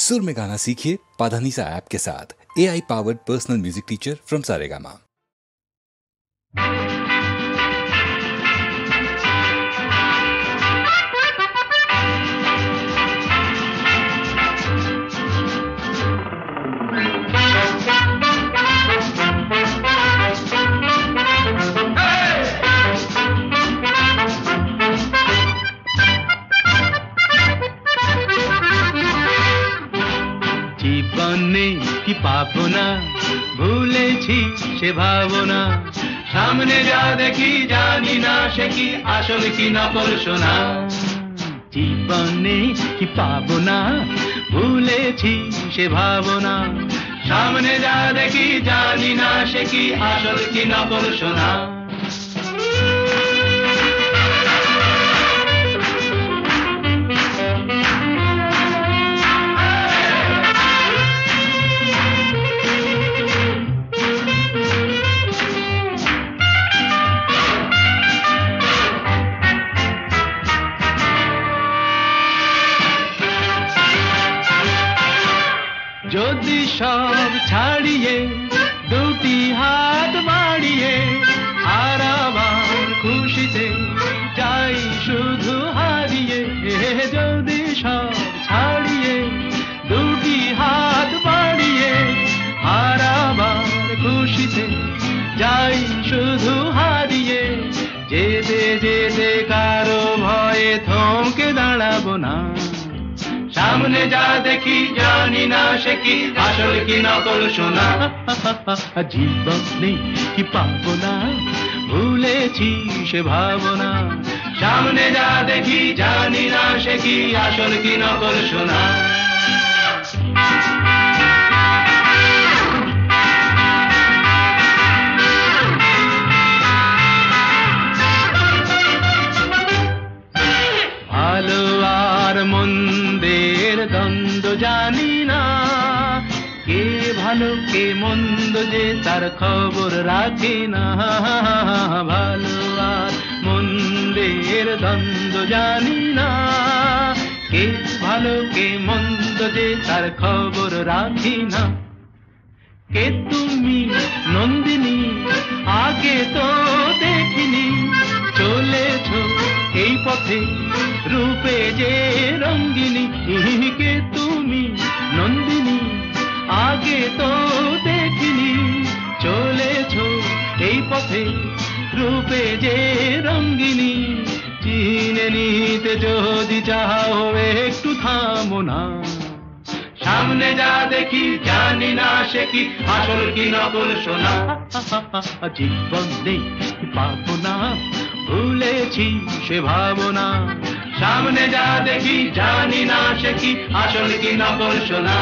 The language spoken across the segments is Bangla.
सुर में गाना सीखिए पाधानीसा ऐप के साथ। AI powered personal music teacher from Saregama. জীবনে কি পাবো না, ভুলেছি সে ভাবনা, সামনে যা দেখি জানি না সে কি আসল কি নকল সোনা। জীবনে কি পাবো না, ভুলেছি সে ভাবনা, সামনে যা দেখি জানি না সে কি আসল কি নকল সোনা। যদি সব ছাড়িয়ে দুটি হাত বাড়িয়ে আর আবার খুশিতে যাই শুধু হারিয়ে, যদি সব ছাড়িয়ে দুটি হাত বাড়িয়ে আর আবার খুশিতে যাই শুধু হারিয়ে, যেতে যেতে কারো ভয়ে থমকে দাঁড়াবো না, সামনে যা দেখি জানি না সে কি আসল কি নকল সোনা। জীবনে কি পাবো না, ভুলেছি সে ভাবনা, সামনে যা দেখি জানি না সে কি আসল কি নকল সোনা। ভালো আর মন্দের দ্বন্দ্ব জানি না, কে ভালো কে মন্দ যে তার খবর রাখে না। ভালো আর মন্দের দ্বন্দ্ব জানি না, কে ভালো কে মন্দ যে তার খবর রাখি না। কে তুমি নন্দিনী আগে তো দেখিনি, চলেছো এই পথে রূপে যে রঙ্গিনী। কে তুমি নন্দিনী আগে তো দেখিনি, চলেছো এই পথে রূপে যে রঙ্গিনী। চিনে নিতে যদি চাও একটু থামো না, সামনে যা দেখি জানি না সে কি আসল কি নকল সোনা। জীবনে কি পাবো না, ভুলেছি সে ভাবনা, সামনে যা দেখি জানি না সে কি আসল কি নকল সোনা।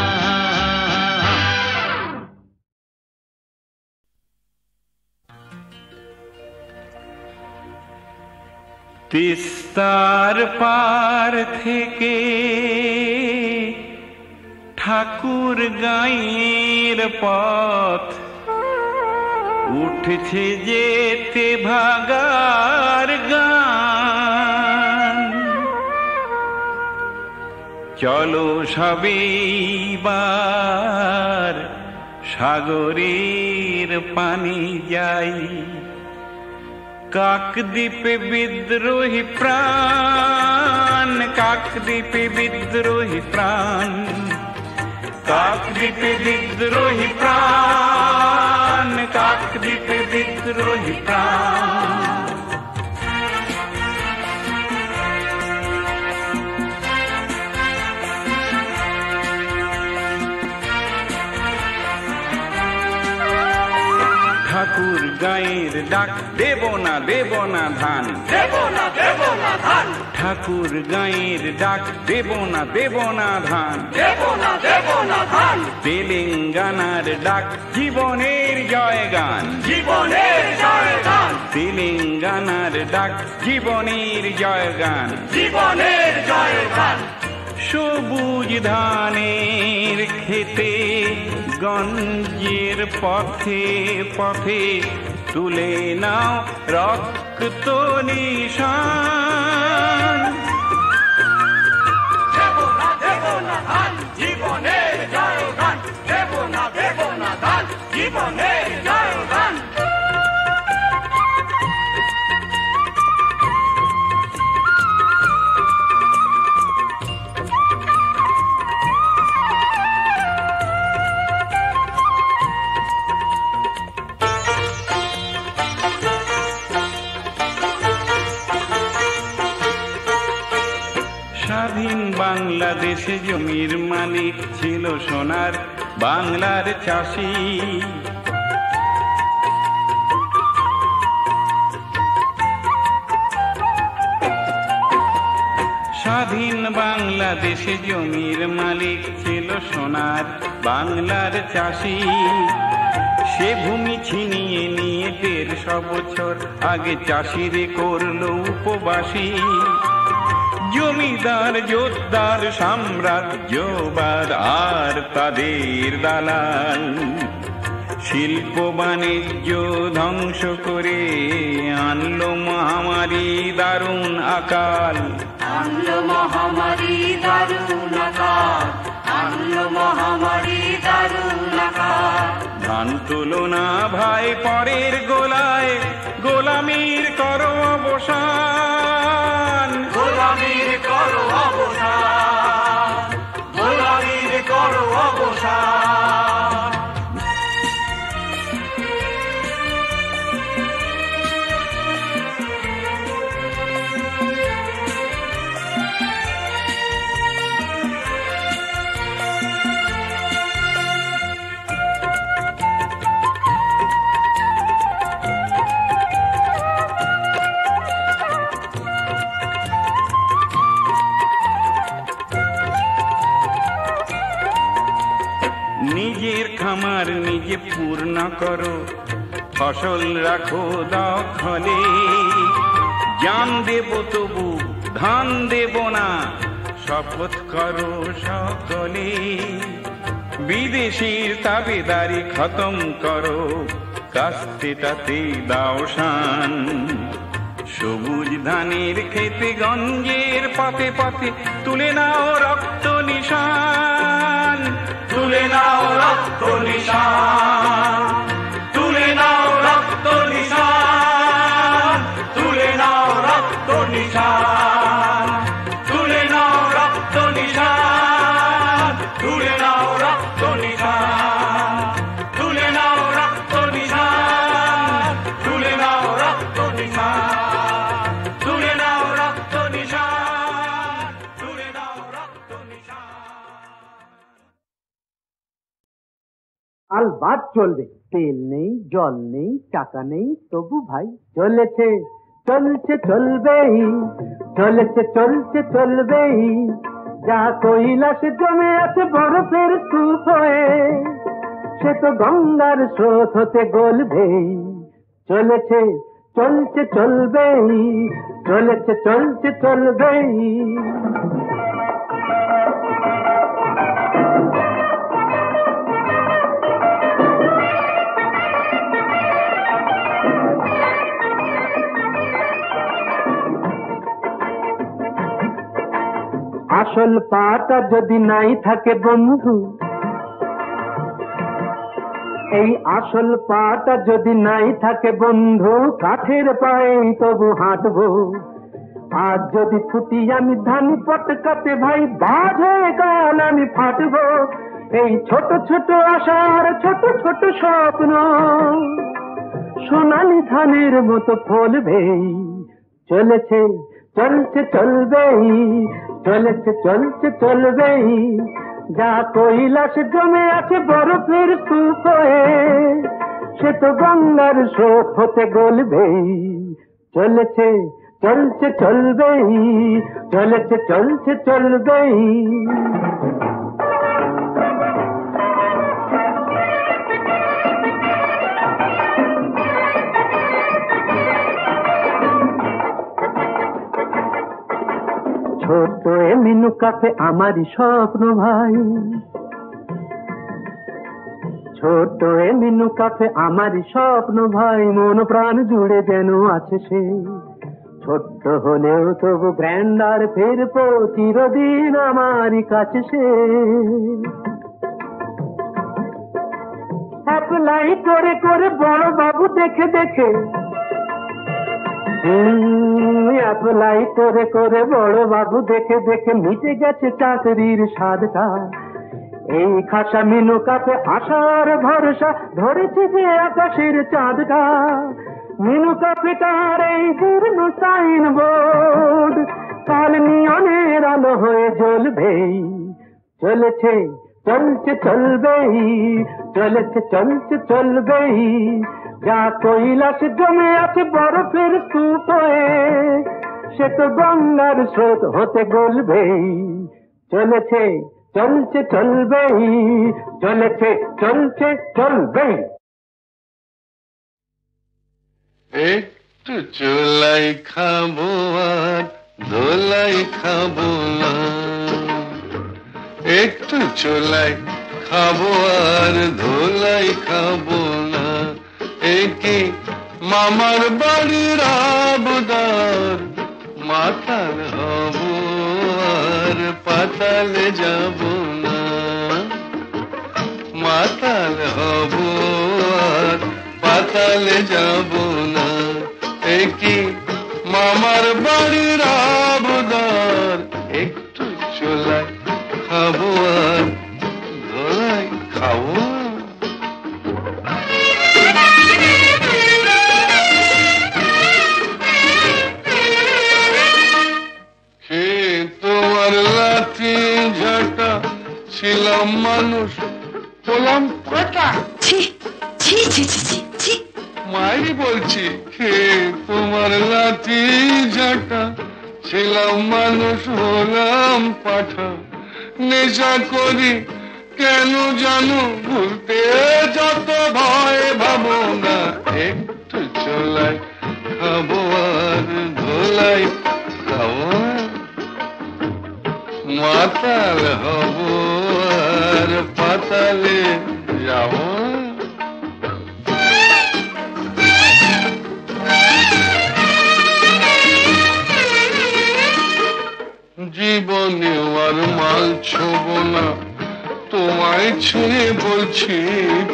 তিস্তার পার থেকে ঠাকুর গাঁয়ের পথ উঠছে যেতে ভাগার গান। চলো সবেবার সাগরের পানি যাই, কাকদ্বীপে বিদ্রোহী প্রাণ, কাকদ্বীপে বিদ্রোহী প্রাণ, কাকদ্বীপে বিদ্রোহী প্রাণ, কাকদ্বীপে বিদ্রোহী প্রাণ। ঠাকুর গাঁয়ের ডাক দেব না দেব না ধান, দেব না দেব না ধান। ঠাকুর গাঁয়ের ডাক দেব না দেব না ধান, দেব না দেব না ধান। তেলেঙ্গানার ডাক জীবনের জয়গান, জীবনের জয়গান। তেলেঙ্গানার ডাক জীবনের জয়গান, জীবনের জয়গান। সবুজ ধানের খেতে গঞ্জের পথে পথে তুলে নাও রক্ত নিশান। জীবনে বাংলাদেশে জমির মালিক ছিল সোনার বাংলার চাষি। স্বাধীন বাংলাদেশে জমির মালিক ছিল সোনার বাংলার চাষি। সে ভূমি ছিনিয়ে নিয়ে 150 বছর আগে চাষিরে করলো উপবাসী। জমিদার জোতদার সাম্রাজ্যবাদ আর তাদের দালাল শিল্প বাণিজ্য ধ্বংস করে আনলো মহামারী দারুণ আকাল। আনলো মহামারী দারুণ আকাল, আনলো মহামারী দারুণ আকাল। ধান তুলো না ভাই পরের গোলায়, গোলামির করো অবসান, গোলামির করো অবসান, গোলামির করো অবসান। নিজের খামার নিজে পূর্ণ করো, ফসল রাখো দখলে। জান দেব তবু ধান দেব না, শপথ করো সকলে। বিদেশির তাবেদারি খতম করো, কাস্তেটাতে দাও শান। সবুজ ধানের খেতে গঞ্জের পাতে পাতে তুলে নাও রক্ত নিশান, তুলে নাও রক্ত নিশান, তুলে নাও রক্ত নিশান, তুলে নাও রক্ত নিশান, তুলে নাও রক্ত নিশান, তুলে নাও রক্ত নিশান, তুলে নাও রক্ত নিশান, তুলে নাও রক্ত নিশান, তুলে নাও রক্ত নিশান, তুলে নাও রক্ত নিশান। আলবাত চলবে, তেল নেই জল নেই টাকা নেই তবু ভাই চলেছে, চলছে চলবেই, চলেছে চলছে চলবেই। যা কৈলাস জমে আছে বরফের স্তূপ হয়ে, সে তো গঙ্গার স্রোত হতে গলবেই। চলেছে চলছে চলবেই, চলেছে চলছে চলবেই। আসল পাটা যদি নাই থাকে বন্ধু, এই আসল পাটা যদি নাই থাকে বন্ধু, কাঠের পায়ে তবু হাঁটবো। আজ যদি ফুটি আমি ধান পটকাতে ভাই, বাজে কাল আমি ফাটবো। এই ছোট ছোট আশার ছোট ছোট স্বপ্ন সোনালি ধানের মতো ফলবেই। চলেছে চলছে চলবেই, চলেছে চলছে চলবেই। যা কৈলাস জমে আছে বরফের স্তূপ হয়ে, সে তো গঙ্গার স্রোত হতে গলবেই। চলেছে চলছে চলবেই, চলেছে চলছে চলবেই। ছোট এ মিনু কাফে আমারই স্বপ্ন ভাই, ছোট এ মিনু কাফে আমারই স্বপ্ন ভাই। মন প্রাণ জুড়ে যেন আছে সে, ছোট্ট হলেও তবু গ্র্যান্ডার ফিরবো চিরদিন আমারই কাছে সে। অ্যাপ্লাই করে করে বড় বাবু দেখে দেখে, অ্যাপ্লাই করে করে বড় বাবু দেখে দেখে মিটে গেছে চাকরির স্বাদটা। এই খাসা মিনু কাপে আশার ভরসা ধরেছে যে আকাশের চাঁদটা। মিনু কাপেটার এই জীর্ণ সাইন বোর্ড কাল নিয়নের আলো হয়ে জ্বলবেই। চলেছে চলছে চলবেই, চলেছে চলছে চলবেই, যা কৈলাস জমে আছে বরফের স্তূপ হয়ে, সে তো গঙ্গার স্রোত হতে গলবেই। চলেছে চলছে চলবেই, চলেছে চলছে চলবেই। একটু চোলাই খাবো আর ধোলাই খাবো না, একটু চোলাই খাবো আর ধোলাই খাবো না, একে মামার বাড়ির আবদার, মাতাল হব আর পাতালে যাব না, মাতাল হব আর পাতালে যাব না, একে মামার বাড়ির আবদার, একটু চোলাই খাবো আর ধোলাই খাবো। তোমার লাঠি ঝাঁটা ছিলাম মানুষ হলাম পাটা, মায়েরই বলছি, তোমার লাঠি ঝাঁটা ছিলাম মানুষ হলাম পাঠা, নেশা করি কেন জানো ভুলতে যত ভয় ভাবো না, একটু চোলাই খাবো আর ধোলাই খাবো, মাতাল হব আর পাতালে যাব। জীবনে আর মাল ছোব না, তোমায় ছুঁয়ে বলছি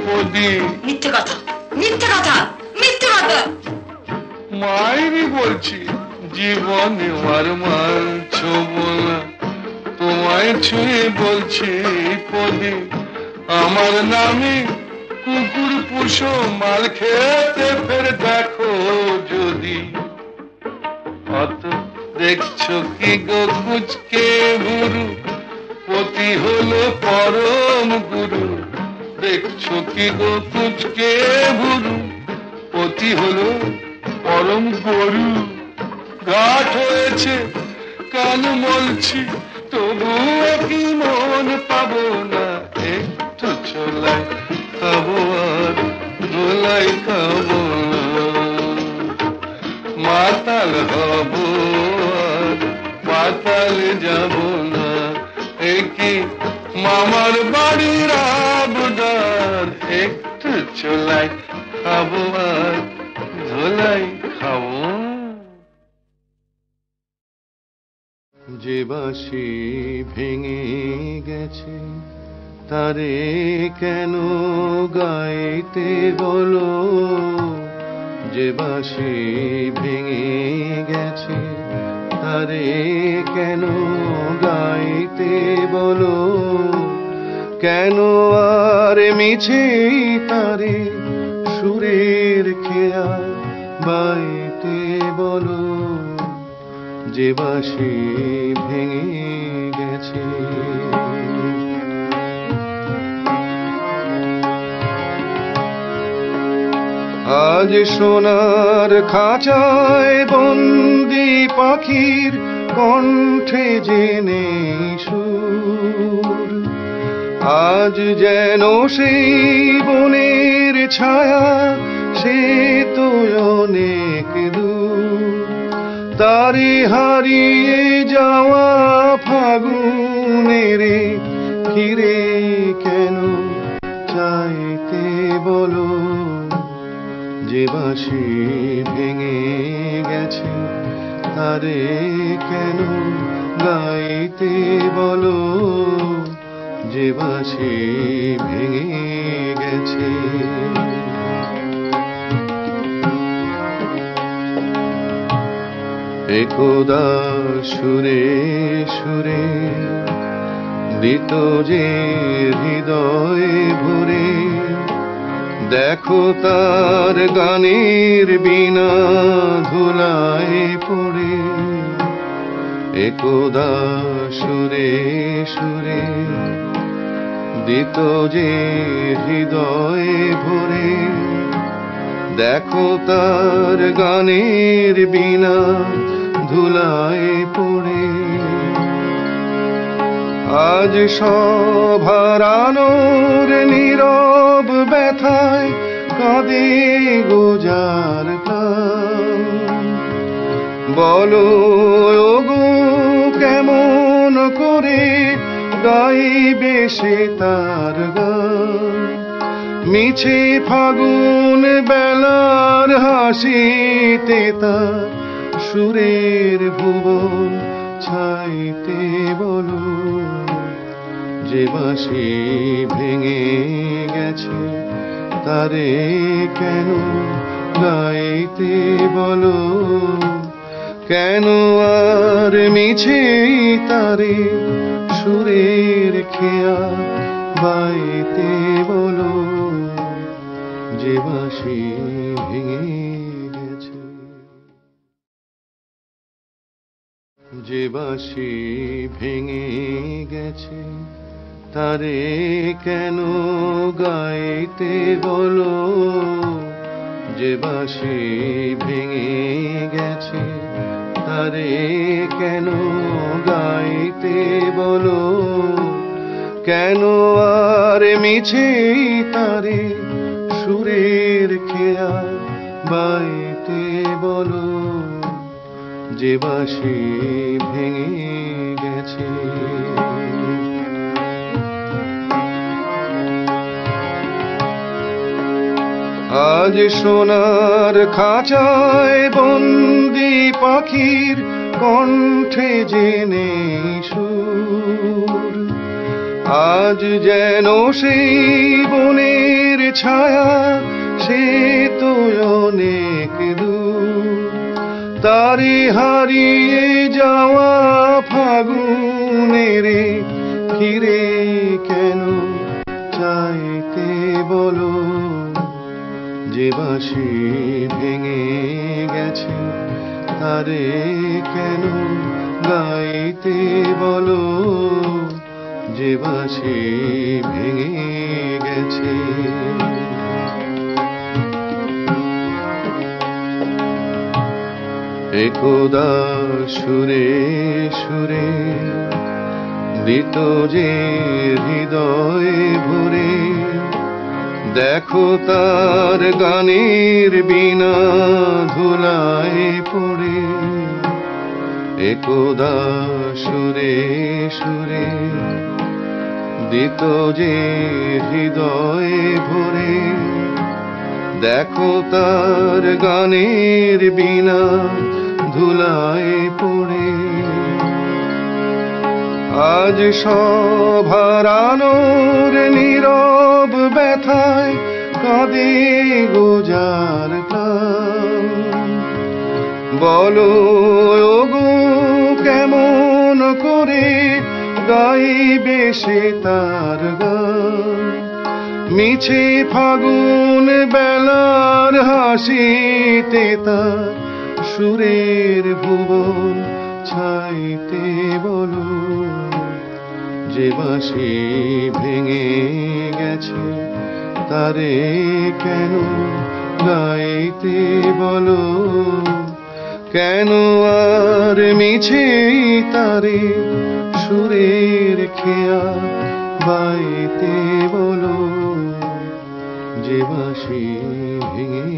পদি, মিথ্যে কথা, মিথ্যে কথা, মিথ্যে কথা। মায়েরই বলছি, জীবনে আর মাল ছোব না, তোমায় ছুঁয়ে বলছি পদি, আমার নামে কুকুর পুষো মাল খেতে ফের দেখো যদি, অত দেখছো কি গো কুচকে গুরু, পতি হলো পরম গুরু, দেখছো কি গো কুচকে গুরু, পতি হলো পরম গুরু, ঘাট হয়েছে কান মলছি তবুও কি মন পাবো না, একটু চোলাই খাবো আর ধোলাই খাবো না, মাতাল হব আর পাতালে যাব না, একে মামার বাড়ির আবদার, একটু চোলাই খাবো আর ধোলাই খাবো। যে বাঁশি ভেঙে গেছে তারে কেন গাইতে বলো, যে বাঁশি ভেঙে গেছে তারে কেন গাইতে বলো, কেন আর মিছে তারে সুরের খেয়াল বাইতে বলো, যে বাঁশি ভেঙে গেছে। আজ সোনার খাঁচায় বন্দি পাখির কণ্ঠে জেনে সুর, আজ যেন সেই বনের ছায়া সে তো অনেক দূর, তারে হারিয়ে যাওয়া ফাগুনের ফিরে কেন চাইতে বলো, যে বাঁশি ভেঙে গেছে তারে কেন গাইতে বলো, যে বাঁশি ভেঙে গেছে। একদা সুরে সুরে দিত যে হৃদয় ভরে, দেখো তার গানের বিনা ধুলায় পড়ে, একদা সুরে সুরে দিত যে হৃদয়ে ভরে, দেখো তার গানের বীণা ধুলায় পড়ে। আজ সব হারানোর নীরব ব্যথায় কাঁদে গোজার প্রাণ। বলো ওগো কেমন করে গাইবে সে তার গান, মিছে ফাগুন বেলার হাসিতে তার সুরের ভুবন ছাইতে। বলো যে বাঁশি ভেঙে গেছে তারে কেন গাইতে। বলো কেন আর মিছে তারে সুরের খেয়া বাইতে। বলো যে বাঁশি ভেঙে গেছে, যে বাঁশি ভেঙে গেছে তারে কেন গাইতে। বলো যে বাঁশি ভেঙে গেছে তারে কেন গাইতে। বলো কেন আর মিছে তারে সুরের খেয়া বাইতে। বলো যে বাঁশি ভেঙে গেছে। আজ সোনার খাঁচায় বন্দি পাখির কণ্ঠে জেনে সুর, আজ যেন সেই বনের ছায়া সে তো অনেক দূর। তারে হারিয়ে যাওয়া ফাগুনের ফিরে কেন চাইতে। বলো যে বাঁশি ভেঙে গেছে তারে কেন গাইতে। বলো যে বাঁশি ভেঙে গেছে। একদা সুরে সুরে দিত যে হৃদয়ে ভরে, দেখো তার গানের বীণা ধুলায় পড়ে। একদা সুরে সুরে দিত যে হৃদয়ে ভরে, দেখো তার গানের বীণা ধুলায় পড়ে। আজ সব হারানোর নীরব ব্যথায় কাঁদে গোজার প্রাণ। বলো ওগো কেমন করে গাইবে সে তার গান, মিছে ফাগুন বেলার হাসিতে তার সুরের ভুবন ছাইতে। বলো যে বাঁশি ভেঙে গেছে তারে কেন গাইতে। বলো কেন আর মিছে তারে সুরের খেয়া বাইতে। বলো যে বাঁশি ভেঙে